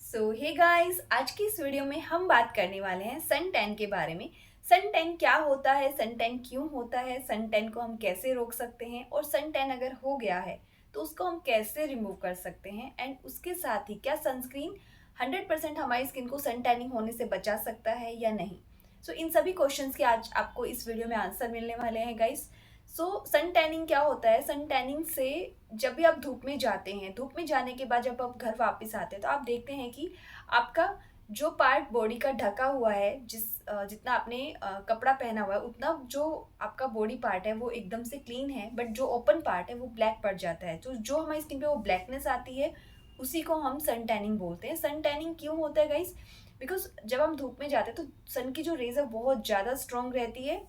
सो hey guys, आज की इस वीडियो में हम बात करने वाले हैं सन टैन के बारे में। सन टैन क्या होता है, सन टैन क्यों होता है, सन टैन को हम कैसे रोक सकते हैं और सन टैन अगर हो गया है तो उसको हम कैसे रिमूव कर सकते हैं, एंड उसके साथ ही क्या सनस्क्रीन 100% हमारी स्किन को सन टैनिंग होने से बचा सकता है या नहीं। सो इन सभी क्वेश्चंस के आज आपको इस वीडियो में आंसर मिलने वाले हैं गाइस। सो सन टैनिंग क्या होता है? सन टैनिंग से जब भी आप धूप में जाते हैं, धूप में जाने के बाद जब आप घर वापस आते हैं तो आप देखते हैं कि आपका जो पार्ट बॉडी का ढका हुआ है, जितना आपने कपड़ा पहना हुआ है उतना जो आपका बॉडी पार्ट है वो एकदम से क्लीन है, बट जो ओपन पार्ट है वो ब्लैक पड़ जाता है। तो जो हमारी स्किन पे वो ब्लैकनेस आती है उसी को हम सन टैनिंग बोलते हैं। सन टैनिंग क्यों होता है गाइस? बिकॉज जब हम धूप में जाते हैं तो सन की जो रेज है बहुत ज़्यादा स्ट्रॉन्ग रहती है,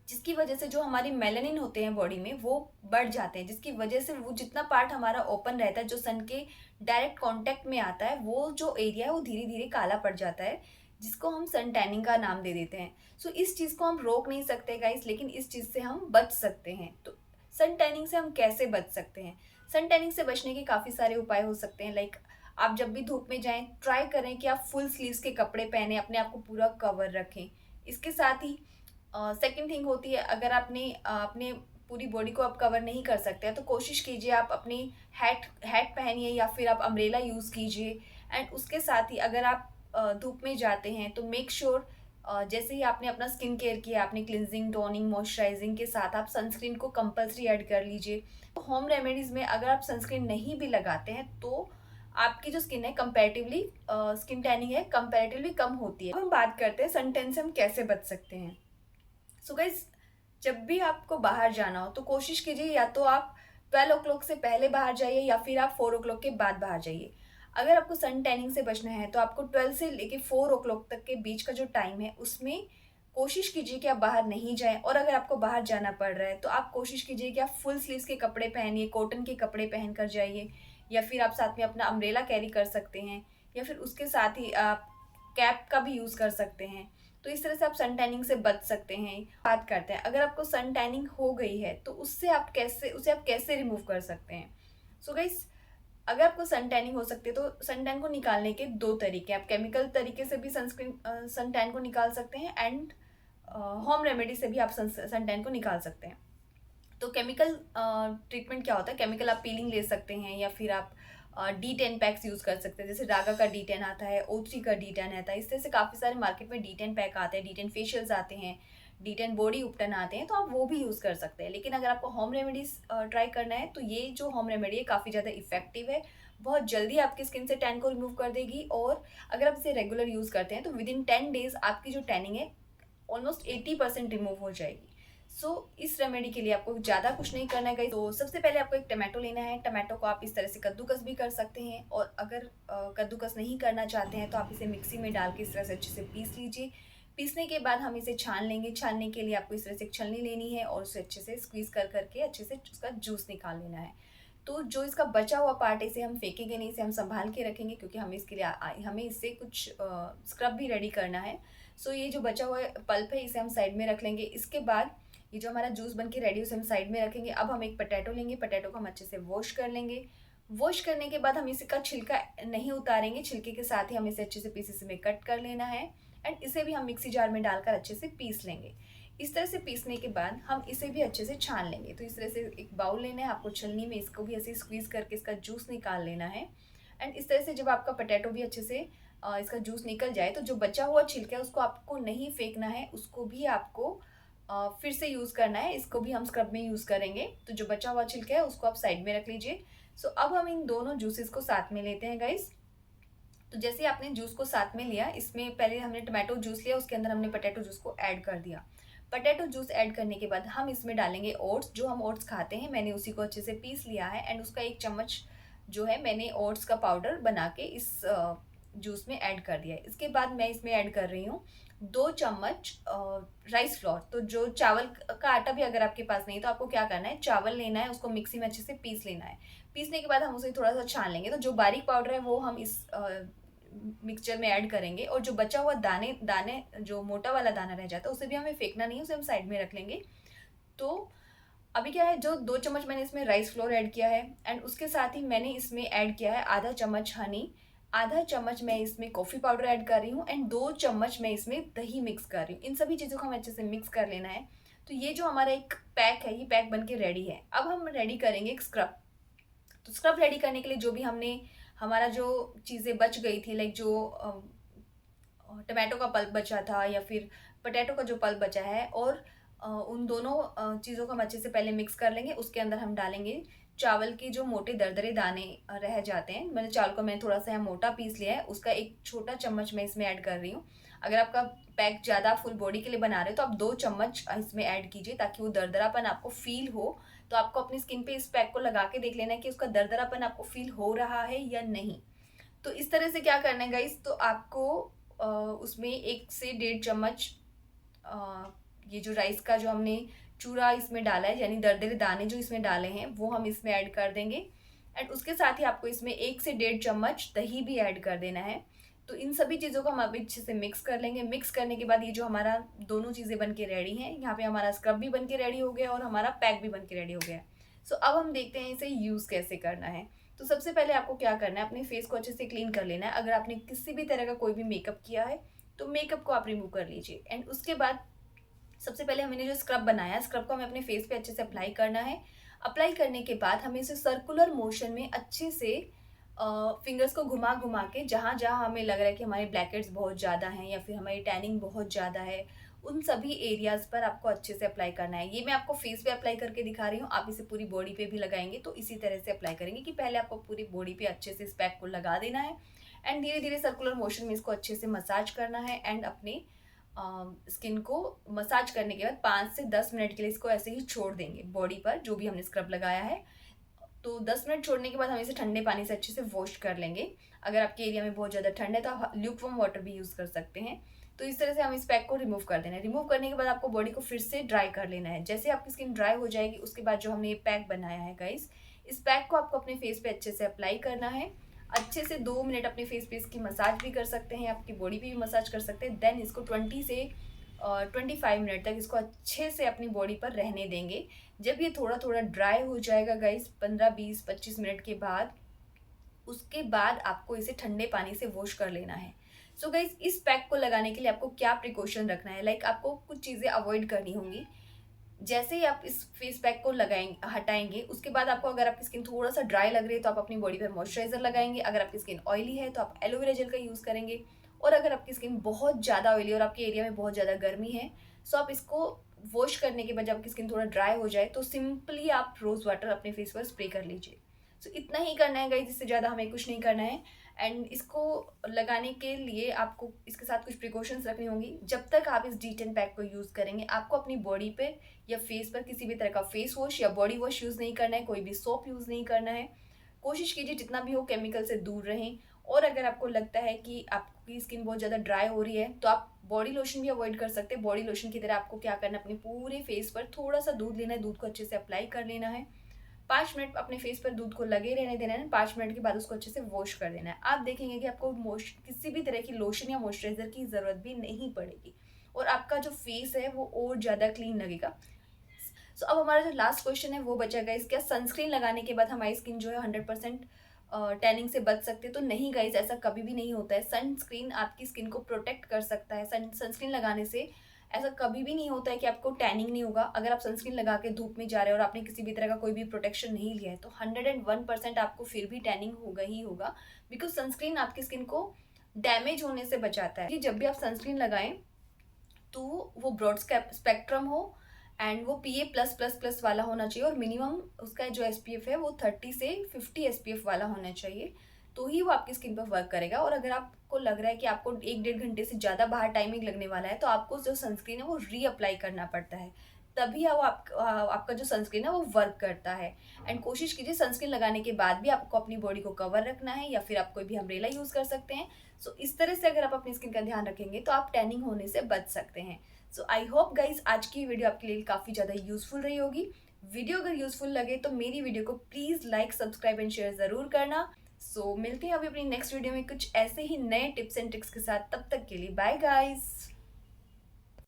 जिसकी वजह से जो हमारी मेलानिन होते हैं बॉडी में वो बढ़ जाते हैं, जिसकी वजह से वो जितना पार्ट हमारा ओपन रहता है जो सन के डायरेक्ट कांटेक्ट में आता है वो जो एरिया है वो धीरे धीरे काला पड़ जाता है, जिसको हम सन टैनिंग का नाम दे देते हैं। सो इस चीज़ को हम रोक नहीं सकते गाइस, लेकिन इस चीज़ से हम बच सकते हैं। तो सन टैनिंग से हम कैसे बच सकते हैं? सन टैनिंग से बचने के काफ़ी सारे उपाय हो सकते हैं। लाइक आप जब भी धूप में जाएं ट्राई करें कि आप फुल स्लीव्स के कपड़े पहने, अपने आप को पूरा कवर रखें। इसके साथ ही सेकंड थिंग होती है, अगर आपने अपने पूरी बॉडी को आप कवर नहीं कर सकते हैं तो कोशिश कीजिए आप अपनी हैट हैट पहनिए या फिर आप अम्ब्रेला यूज़ कीजिए। एंड उसके साथ ही अगर आप धूप में जाते हैं तो मेक श्योर जैसे ही आपने अपना स्किन केयर किया, आपने क्लिनजिंग, टोनिंग, मॉइस्चराइजिंग के साथ आप सनस्क्रीन को कंपल्सरी ऐड कर लीजिए। होम रेमेडीज़ में अगर आप सनस्क्रीन नहीं भी लगाते हैं तो आपकी जो स्किन है कंपैरेटिवली स्किन टैनिंग है कंपैरेटिवली कम होती है। अब हम बात करते हैं सन टैन से हम कैसे बच सकते हैं। सो गाइज, जब भी आपको बाहर जाना हो तो कोशिश कीजिए या तो आप 12 o'clock से पहले बाहर जाइए या फिर आप 4 o'clock के बाद बाहर जाइए। अगर आपको सन टैनिंग से बचना है तो आपको 12 से लेके 4 o'clock तक के बीच का जो टाइम है उसमें कोशिश कीजिए कि आप बाहर नहीं जाएं। और अगर आपको बाहर जाना पड़ रहा है तो आप कोशिश कीजिए कि आप फुल स्लीव्स के कपड़े पहनिए, कॉटन के कपड़े पहन कर जाइए, या फिर आप साथ में अपना अम्ब्रेला कैरी कर सकते हैं, या फिर उसके साथ ही आप कैप का भी यूज़ कर सकते हैं। तो इस तरह से आप सन टैनिंग से बच सकते हैं। बात करते हैं, अगर आपको सन टैनिंग हो गई है तो उसे आप कैसे रिमूव कर सकते हैं। सो गाइस, अगर आपको सन टैनिंग हो सकती है तो सन टैन को निकालने के दो तरीके हैं। आप केमिकल तरीके से भी सन टैन को निकाल सकते हैं, एंड होम रेमेडी से भी आप सन टैन को निकाल सकते हैं। तो केमिकल ट्रीटमेंट क्या होता है? केमिकल आप पीलिंग ले सकते हैं या फिर आप D10 पैक्स यूज़ कर सकते हैं। जैसे रागा का D10 आता है, O3 का D10 आता है। इस तरह से काफ़ी सारे मार्केट में D10 पैक आते हैं, D10 फेशियल्स आते हैं, D10 बॉडी उपटन आते हैं, तो आप वो भी यूज़ कर सकते हैं। लेकिन अगर आपको होम रेमेडीज़ ट्राई करना है तो ये जो होम रेमेडी है काफ़ी ज़्यादा इफेक्टिव है, बहुत जल्दी आपकी स्किन से टैन को रिमूव कर देगी। और अगर आप इसे रेगुलर यूज़ करते हैं तो विद इन 10 डेज़ आपकी जो टैनिंग है ऑलमोस्ट 80% रिमूव हो जाएगी। सो इस रेमेडी के लिए आपको ज़्यादा कुछ नहीं करना है गाइस। तो सबसे पहले आपको एक टमाटो लेना है। टमाटो को आप इस तरह से कद्दूकस भी कर सकते हैं, और अगर कद्दूकस नहीं करना चाहते हैं तो आप इसे मिक्सी में डाल के इस तरह से अच्छे से पीस लीजिए। पीसने के बाद हम इसे छान लेंगे। छानने के लिए आपको इस तरह से एक छलनी लेनी है और उसे अच्छे से स्क्वीज़ कर करके अच्छे से उसका जूस निकाल लेना है। तो जो इसका बचा हुआ पार्ट है इसे हम फेंकेंगे नहीं, इसे हम संभाल के रखेंगे, क्योंकि हमें इसके लिए हमें इससे कुछ स्क्रब भी रेडी करना है। सो ये जो बचा हुआ पल्प है इसे हम साइड में रख लेंगे। इसके बाद ये जो हमारा जूस बन के रेडी है उसे हम साइड में रखेंगे। अब हम एक पोटैटो लेंगे, पोटैटो को हम अच्छे से वॉश कर लेंगे। वॉश करने के बाद हम इसका छिलका नहीं उतारेंगे, छिलके के साथ ही हम इसे अच्छे से पीसेस में कट कर लेना है, एंड इसे भी हम मिक्सी जार में डालकर अच्छे से पीस लेंगे। इस तरह से पीसने के बाद हम इसे भी अच्छे से छान लेंगे। तो इस तरह से एक बाउल लेना है आपको, छलनी में इसको भी ऐसे स्क्वीज़ करके इसका जूस निकाल लेना है। एंड इस तरह से जब आपका पोटैटो भी अच्छे से इसका जूस निकल जाए तो जो बचा हुआ छिलका है उसको आपको नहीं फेंकना है, उसको भी आपको फिर से यूज़ करना है। इसको भी हम स्क्रब में यूज़ करेंगे। तो जो बचा हुआ छिलका है उसको आप साइड में रख लीजिए। सो अब हम इन दोनों जूसेस को साथ में लेते हैं गाइस। तो जैसे आपने जूस को साथ में लिया, इसमें पहले हमने टोमेटो जूस लिया, उसके अंदर हमने पोटैटो जूस को ऐड कर दिया। पोटैटो जूस ऐड करने के बाद हम इसमें डालेंगे ओट्स। जो हम ओट्स खाते हैं मैंने उसी को अच्छे से पीस लिया है, एंड उसका 1 चम्मच जो है मैंने ओट्स का पाउडर बना के इस जूस में ऐड कर दिया है। इसके बाद मैं इसमें ऐड कर रही हूँ 2 चम्मच राइस फ्लोर। तो जो चावल का आटा भी अगर आपके पास नहीं है तो आपको क्या करना है, चावल लेना है, उसको मिक्सी में अच्छे से पीस लेना है। पीसने के बाद हम उसे थोड़ा सा छान लेंगे। तो जो बारीक पाउडर है वो हम इस मिक्सचर में ऐड करेंगे, और जो बचा हुआ दाने दाने जो मोटा वाला दाना रह जाता है उसे भी हमें फेंकना नहीं है, उसे हम साइड में रख लेंगे। तो अभी क्या है, जो 2 चम्मच मैंने इसमें राइस फ्लोर ऐड किया है, एंड उसके साथ ही मैंने इसमें ऐड किया है आधा चम्मच हनी। आधा चम्मच मैं इसमें कॉफ़ी पाउडर ऐड कर रही हूँ एंड 2 चम्मच मैं इसमें दही मिक्स कर रही हूँ। इन सभी चीज़ों को हमें अच्छे से मिक्स कर लेना है। तो ये जो हमारा एक पैक है, ये पैक बन के रेडी है। अब हम रेडी करेंगे एक स्क्रब। तो स्क्रब रेडी करने के लिए जो भी हमने हमारा जो चीज़ें बच गई थी, लाइक जो टमाटो का पल्प बचा था या फिर पोटैटो का जो पल्प बचा है, और उन दोनों चीज़ों को हम अच्छे से पहले मिक्स कर लेंगे। उसके अंदर हम डालेंगे चावल के जो मोटे दरदरे दाने रह जाते हैं। चावल को मैंने थोड़ा सा यहाँ मोटा पीस लिया है, उसका एक छोटा चम्मच मैं इसमें ऐड कर रही हूँ। अगर आपका पैक ज़्यादा फुल बॉडी के लिए बना रहे हो तो आप 2 चम्मच इसमें ऐड कीजिए, ताकि वो दरदरापन आपको फ़ील हो। तो आपको अपनी स्किन पे इस पैक को लगा के देख लेना है कि उसका दरदरापन आपको फ़ील हो रहा है या नहीं। तो इस तरह से क्या करना है गाइस, तो आपको उसमें 1 से 1.5 चम्मच ये जो राइस का जो हमने चूरा इसमें डाला है, यानी दरदरे दाने जो इसमें डाले हैं, वो हम इसमें ऐड कर देंगे। एंड उसके साथ ही आपको इसमें 1 से 1.5 चम्मच दही भी ऐड कर देना है। तो इन सभी चीज़ों को हम अभी अच्छे से मिक्स कर लेंगे। मिक्स करने के बाद ये जो हमारा दोनों चीज़ें बन के रेडी हैं, यहाँ पे हमारा स्क्रब भी बन के रेडी हो गया और हमारा पैक भी बन के रेडी हो गया है। सो अब हम देखते हैं इसे यूज़ कैसे करना है। तो सबसे पहले आपको क्या करना है, अपने फेस को अच्छे से क्लीन कर लेना है। अगर आपने किसी भी तरह का कोई भी मेकअप किया है तो मेकअप को आप रिमूव कर लीजिए। एंड उसके बाद सबसे पहले हमने जो स्क्रब बनाया है, स्क्रब को हमें अपने फेस पे अच्छे से अप्लाई करना है। अप्लाई करने के बाद हमें इसे सर्कुलर मोशन में अच्छे से फिंगर्स को घुमा घुमा के, जहाँ जहाँ हमें लग रहा है कि हमारे ब्लैकेट्स बहुत ज़्यादा हैं या फिर हमारी टैनिंग बहुत ज़्यादा है, उन सभी एरियाज़ पर आपको अच्छे से अप्लाई करना है। ये मैं आपको फेस पे अप्लाई करके दिखा रही हूँ, आप इसे पूरी बॉडी पे भी लगाएंगे तो इसी तरह से अप्लाई करेंगे कि पहले आपको पूरी बॉडी पे अच्छे से इस पैक को लगा देना है एंड धीरे धीरे सर्कुलर मोशन में इसको अच्छे से मसाज करना है। एंड अपने स्किन को मसाज करने के बाद 5 से 10 मिनट के लिए इसको ऐसे ही छोड़ देंगे बॉडी पर, जो भी हमने स्क्रब लगाया है। तो 10 मिनट छोड़ने के बाद हम इसे ठंडे पानी से अच्छे से वॉश कर लेंगे। अगर आपके एरिया में बहुत ज़्यादा ठंड है तो आप ल्यूकवार्म वाटर भी यूज़ कर सकते हैं। तो इस तरह से हम इस पैक को रिमूव कर देना है। रिमूव करने के बाद आपको बॉडी को फिर से ड्राई कर लेना है। जैसे आपकी स्किन ड्राई हो जाएगी, उसके बाद जो हमने ये पैक बनाया है गाइस, इस पैक को आपको अपने फेस पे अच्छे से अप्लाई करना है। अच्छे से 2 मिनट अपने फेस पे इसकी मसाज भी कर सकते हैं, आपकी बॉडी पे भी मसाज कर सकते हैं। देन इसको 20 से 25 मिनट तक इसको अच्छे से अपनी बॉडी पर रहने देंगे। जब ये थोड़ा थोड़ा ड्राई हो जाएगा गाइस, 15 20 25 मिनट के बाद, उसके बाद आपको इसे ठंडे पानी से वॉश कर लेना है। सो गाइस, इस पैक को लगाने के लिए आपको क्या प्रिकॉशन रखना है, लाइक आपको कुछ चीज़ें अवॉइड करनी होंगी। जैसे ही आप इस फेस पैक को लगाएंगे, हटाएंगे, उसके बाद आपको, अगर आपकी स्किन थोड़ा सा ड्राई लग रही है तो आप अपनी बॉडी पर मॉइस्चराइजर लगाएंगे। अगर आपकी स्किन ऑयली है तो आप एलोवेरा जेल का यूज़ करेंगे। और अगर आपकी स्किन बहुत ज़्यादा ऑयली और आपके एरिया में बहुत ज़्यादा गर्मी है, सो आप इसको वॉश करने के बाद जब आपकी स्किन थोड़ा ड्राई हो जाए तो सिंपली आप रोज़ वाटर अपने फेस पर स्प्रे कर लीजिए। सो इतना ही करना है गाइस, इससे ज़्यादा हमें कुछ नहीं करना है। एंड इसको लगाने के लिए आपको इसके साथ कुछ प्रिकॉशंस रखनी होंगी। जब तक आप इस D10 पैक को यूज़ करेंगे, आपको अपनी बॉडी पे या फेस पर किसी भी तरह का फेस वॉश या बॉडी वॉश यूज़ नहीं करना है, कोई भी सोप यूज़ नहीं करना है। कोशिश कीजिए जितना भी हो केमिकल से दूर रहें। और अगर आपको लगता है कि आपकी स्किन बहुत ज़्यादा ड्राई हो रही है तो आप बॉडी लोशन भी अवॉइड कर सकते हैं। बॉडी लोशन की तरह आपको क्या करना है, अपने पूरे फेस पर थोड़ा सा दूध लेना है, दूध को अच्छे से अप्लाई कर लेना है। 5 मिनट अपने फेस पर दूध को लगे रहने देना है। 5 मिनट के बाद उसको अच्छे से वॉश कर देना है। आप देखेंगे कि आपको किसी भी तरह की लोशन या मॉइस्चराइजर की ज़रूरत भी नहीं पड़ेगी और आपका जो फेस है वो और ज़्यादा क्लीन लगेगा। सो अब हमारा जो लास्ट क्वेश्चन है वो बचा गाइस, क्या सनस्क्रीन लगाने के बाद हमारी स्किन जो है 100% टैनिंग से बच सकते हैं? तो नहीं गाइस, ऐसा कभी भी नहीं होता है। सनस्क्रीन आपकी स्किन को प्रोटेक्ट कर सकता है। सनस्क्रीन लगाने से ऐसा कभी भी नहीं होता है कि आपको टैनिंग नहीं होगा। अगर आप सनस्क्रीन लगा के धूप में जा रहे हैं और आपने किसी भी तरह का कोई भी प्रोटेक्शन नहीं लिया है तो 101% आपको फिर भी टैनिंग होगा ही होगा, बिकॉज सनस्क्रीन आपकी स्किन को डैमेज होने से बचाता है। कि जब भी आप सनस्क्रीन लगाएं तो वो ब्रॉड स्पेक्ट्रम हो एंड वो PA+++ वाला होना चाहिए और मिनिमम उसका जो SPF है वो 30 से 50 SPF वाला होना चाहिए, तो ही वो आपकी स्किन पर वर्क करेगा। और अगर आपको लग रहा है कि आपको 1-1.5 घंटे से ज़्यादा बाहर टाइमिंग लगने वाला है तो आपको जो सनस्क्रीन है वो रीअप्लाई करना पड़ता है, तभी वो आपका जो सनस्क्रीन है वो वर्क करता है। एंड कोशिश कीजिए सनस्क्रीन लगाने के बाद भी आपको अपनी बॉडी को कवर रखना है या फिर आप कोई भी अम्ब्रेला यूज़ कर सकते हैं। सो इस तरह से अगर आप अपनी स्किन का ध्यान रखेंगे तो आप टैनिंग होने से बच सकते हैं। सो आई होप गाइज आज की वीडियो आपके लिए काफ़ी ज़्यादा यूजफुल रही होगी। वीडियो अगर यूजफुल लगे तो मेरी वीडियो को please like, subscribe and share ज़रूर करना। सो मिलते हैं अभी अपनी नेक्स्ट वीडियो में कुछ ऐसे ही नए टिप्स एंड ट्रिक्स के साथ। तब तक के लिए बाय गाइज।